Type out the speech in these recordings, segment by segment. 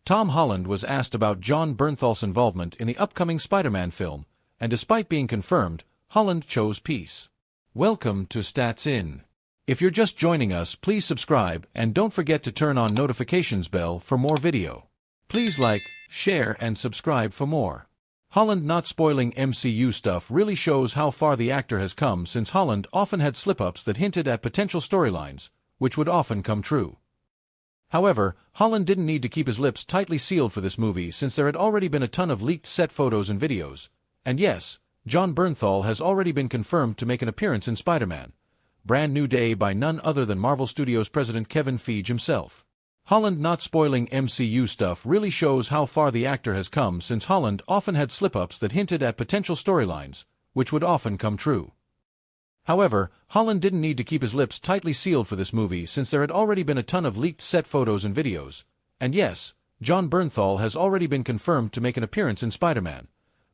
Tom Holland was asked about Jon Bernthal's involvement in the upcoming Spider-Man film, and despite being confirmed, Holland chose peace. Welcome to Stats In. If you're just joining us, please subscribe and don't forget to turn on notifications bell for more video. Please like, share and subscribe for more. Holland not spoiling MCU stuff really shows how far the actor has come, since Holland often had slip-ups that hinted at potential storylines, which would often come true. However, Holland didn't need to keep his lips tightly sealed for this movie, since there had already been a ton of leaked set photos and videos. And yes, Jon Bernthal has already been confirmed to make an appearance in Spider-Man: Brand New Day by none other than Marvel Studios president Kevin Feige himself. Holland not spoiling MCU stuff really shows how far the actor has come, since Holland often had slip-ups that hinted at potential storylines, which would often come true. However, Holland didn't need to keep his lips tightly sealed for this movie, since there had already been a ton of leaked set photos and videos. And yes, Jon Bernthal has already been confirmed to make an appearance in Spider-Man: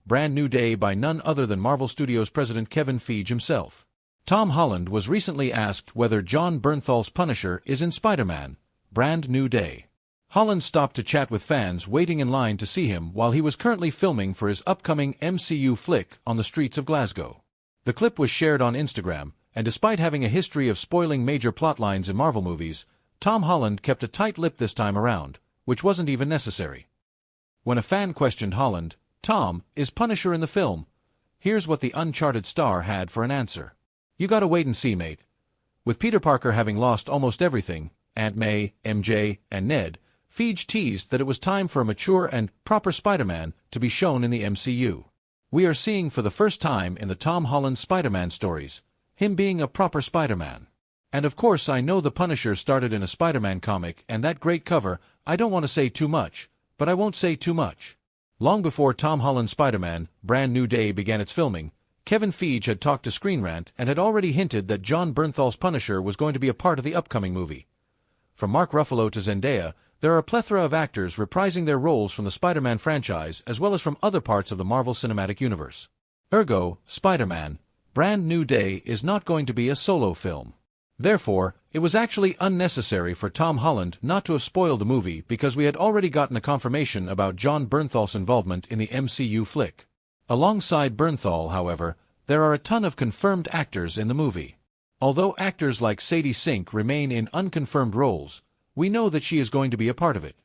Brand New Day by none other than Marvel Studios president Kevin Feige himself. Tom Holland was recently asked whether Jon Bernthal's Punisher is in Spider-Man: Brand New Day. Holland stopped to chat with fans waiting in line to see him while he was currently filming for his upcoming MCU flick on the streets of Glasgow. The clip was shared on Instagram, and despite having a history of spoiling major plotlines in Marvel movies, Tom Holland kept a tight lip this time around, which wasn't even necessary. When a fan questioned Holland, "Tom, is Punisher in the film?" here's what the Uncharted star had for an answer. "You gotta wait and see, mate. With Peter Parker having lost almost everything, Aunt May, MJ, and Ned, Feige teased that it was time for a mature and proper Spider-Man to be shown in the MCU. We are seeing for the first time in the Tom Holland Spider-Man stories, him being a proper Spider-Man. And of course I know the Punisher started in a Spider-Man comic, and that great cover, I don't want to say too much, but I won't say too much." Long before Tom Holland's Spider-Man: Brand New Day began its filming, Kevin Feige had talked to Screen Rant and had already hinted that Jon Bernthal's Punisher was going to be a part of the upcoming movie. From Mark Ruffalo to Zendaya, there are a plethora of actors reprising their roles from the Spider-Man franchise as well as from other parts of the Marvel Cinematic Universe. Ergo, Spider-Man: Brand New Day is not going to be a solo film. Therefore, it was actually unnecessary for Tom Holland not to have spoiled the movie, because we had already gotten a confirmation about Jon Bernthal's involvement in the MCU flick. Alongside Bernthal, however, there are a ton of confirmed actors in the movie. Although actors like Sadie Sink remain in unconfirmed roles, we know that she is going to be a part of it.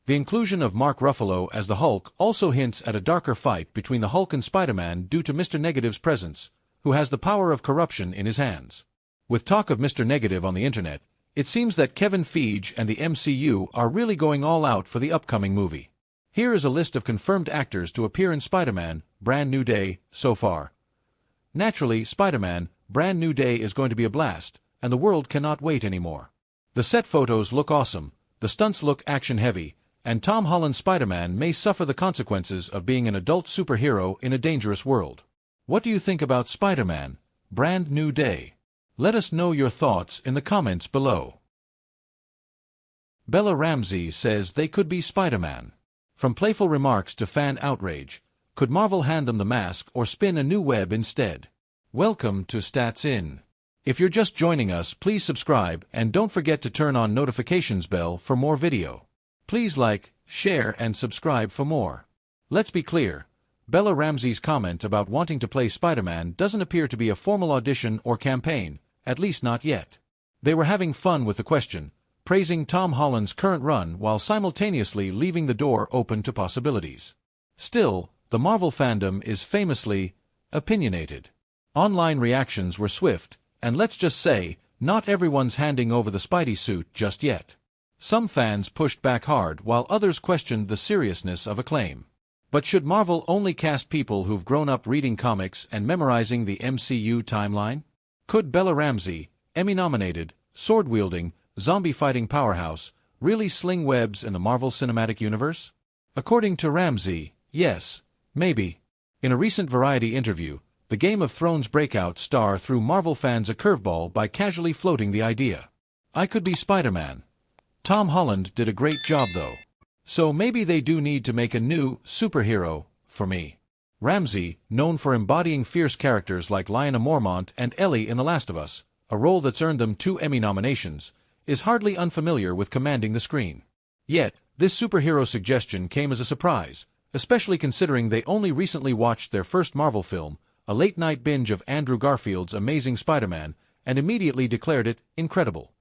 The inclusion of Mark Ruffalo as the Hulk also hints at a darker fight between the Hulk and Spider-Man due to Mr. Negative's presence, who has the power of corruption in his hands. With talk of Mr. Negative on the internet, it seems that Kevin Feige and the MCU are really going all out for the upcoming movie. Here is a list of confirmed actors to appear in Spider-Man: Brand New Day so far. Naturally, Spider-Man: Brand New Day is going to be a blast, and the world cannot wait anymore. The set photos look awesome, the stunts look action-heavy, and Tom Holland's Spider-Man may suffer the consequences of being an adult superhero in a dangerous world. What do you think about Spider-Man: Brand New Day? Let us know your thoughts in the comments below. Bella Ramsey says they could be Spider-Man. From playful remarks to fan outrage, could Marvel hand them the mask or spin a new web instead? Welcome to Stats In. If you're just joining us, please subscribe and don't forget to turn on notifications bell for more video. Please like, share and subscribe for more. Let's be clear, Bella Ramsey's comment about wanting to play Spider-Man doesn't appear to be a formal audition or campaign, at least not yet. They were having fun with the question, praising Tom Holland's current run while simultaneously leaving the door open to possibilities. Still, the Marvel fandom is famously opinionated. Online reactions were swift, and let's just say, not everyone's handing over the Spidey suit just yet. Some fans pushed back hard while others questioned the seriousness of a claim. But should Marvel only cast people who've grown up reading comics and memorizing the MCU timeline? Could Bella Ramsey, Emmy-nominated, sword-wielding, zombie-fighting powerhouse, really sling webs in the Marvel Cinematic Universe? According to Ramsey, yes, maybe. In a recent Variety interview, the Game of Thrones breakout star threw Marvel fans a curveball by casually floating the idea. "I could be Spider-Man. Tom Holland did a great job though. So maybe they do need to make a new superhero for me." Ramsey, known for embodying fierce characters like Lyanna Mormont and Ellie in The Last of Us, a role that's earned them 2 Emmy nominations, is hardly unfamiliar with commanding the screen. Yet, This superhero suggestion came as a surprise, especially considering they only recently watched their first Marvel film, a late-night binge of Andrew Garfield's Amazing Spider-Man, and immediately declared it incredible.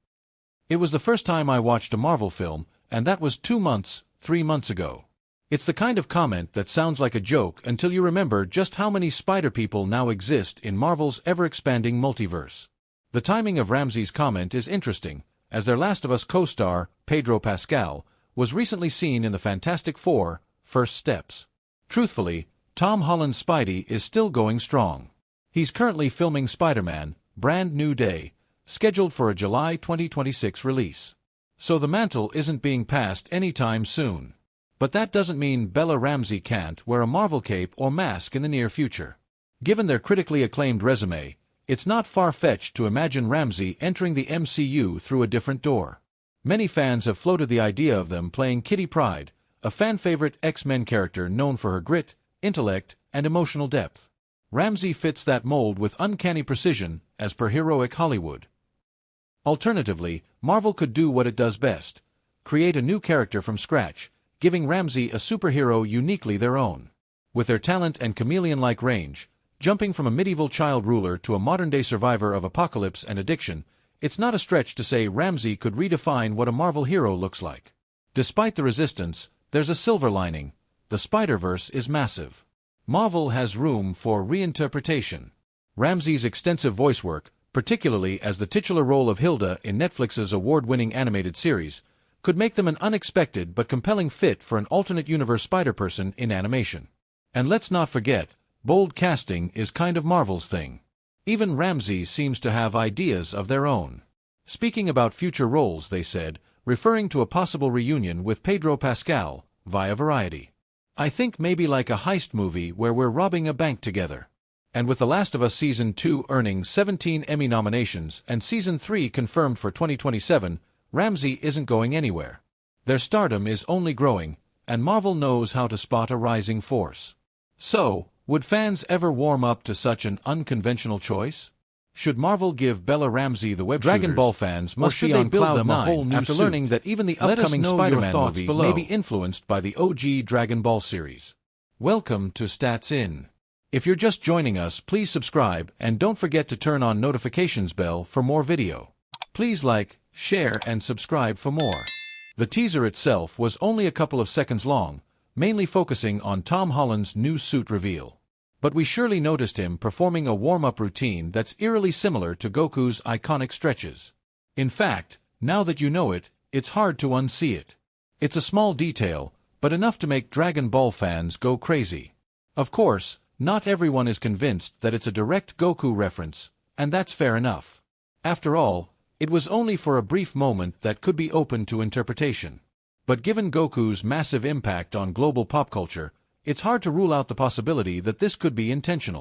It was the first time I watched a Marvel film, and that was 3 months ago. It's the kind of comment that sounds like a joke until you remember just how many spider people now exist in Marvel's ever-expanding multiverse. The timing of Ramsey's comment is interesting, as their Last of Us co-star, Pedro Pascal, was recently seen in the Fantastic Four: First Steps. Truthfully, Tom Holland's Spidey is still going strong. He's currently filming Spider-Man: Brand New Day, scheduled for a July 2026 release. So the mantle isn't being passed anytime soon. But that doesn't mean Bella Ramsey can't wear a Marvel cape or mask in the near future. Given their critically acclaimed resume, it's not far-fetched to imagine Ramsey entering the MCU through a different door. Many fans have floated the idea of them playing Kitty Pryde, a fan-favorite X-Men character known for her grit, intellect, and emotional depth. Ramsey fits that mold with uncanny precision, as per heroic Hollywood. Alternatively, Marvel could do what it does best: create a new character from scratch, giving Ramsey a superhero uniquely their own. With their talent and chameleon-like range, jumping from a medieval child ruler to a modern-day survivor of apocalypse and addiction, it's not a stretch to say Ramsey could redefine what a Marvel hero looks like. Despite the resistance, there's a silver lining: the Spider-Verse is massive. Marvel has room for reinterpretation. Ramsey's extensive voice work, particularly as the titular role of Hilda in Netflix's award-winning animated series, could make them an unexpected but compelling fit for an alternate universe Spider-Person in animation. And let's not forget, bold casting is kind of Marvel's thing. Even Ramsey seems to have ideas of their own. Speaking about future roles, they said, referring to a possible reunion with Pedro Pascal, via Variety. I think maybe like a heist movie where we're robbing a bank together. And with The Last of Us Season 2 earning 17 Emmy nominations and Season 3 confirmed for 2027, Ramsey isn't going anywhere. Their stardom is only growing, and Marvel knows how to spot a rising force. So, would fans ever warm up to such an unconventional choice? Should Marvel give Bella Ramsey the web Dragon Ball fans must be on cloud nine after learning that even the upcoming Spider-Man movie may be influenced by the OG Dragon Ball series? Welcome to Stats In. If you're just joining us, please subscribe and don't forget to turn on notifications bell for more video. Please like, share, and subscribe for more. The teaser itself was only a couple of seconds long, mainly focusing on Tom Holland's new suit reveal. But we surely noticed him performing a warm-up routine that's eerily similar to Goku's iconic stretches. In fact, now that you know it, it's hard to unsee it. It's a small detail, but enough to make Dragon Ball fans go crazy. Of course, not everyone is convinced that it's a direct Goku reference, and that's fair enough. After all, it was only for a brief moment that could be open to interpretation. But given Goku's massive impact on global pop culture, it's hard to rule out the possibility that this could be intentional.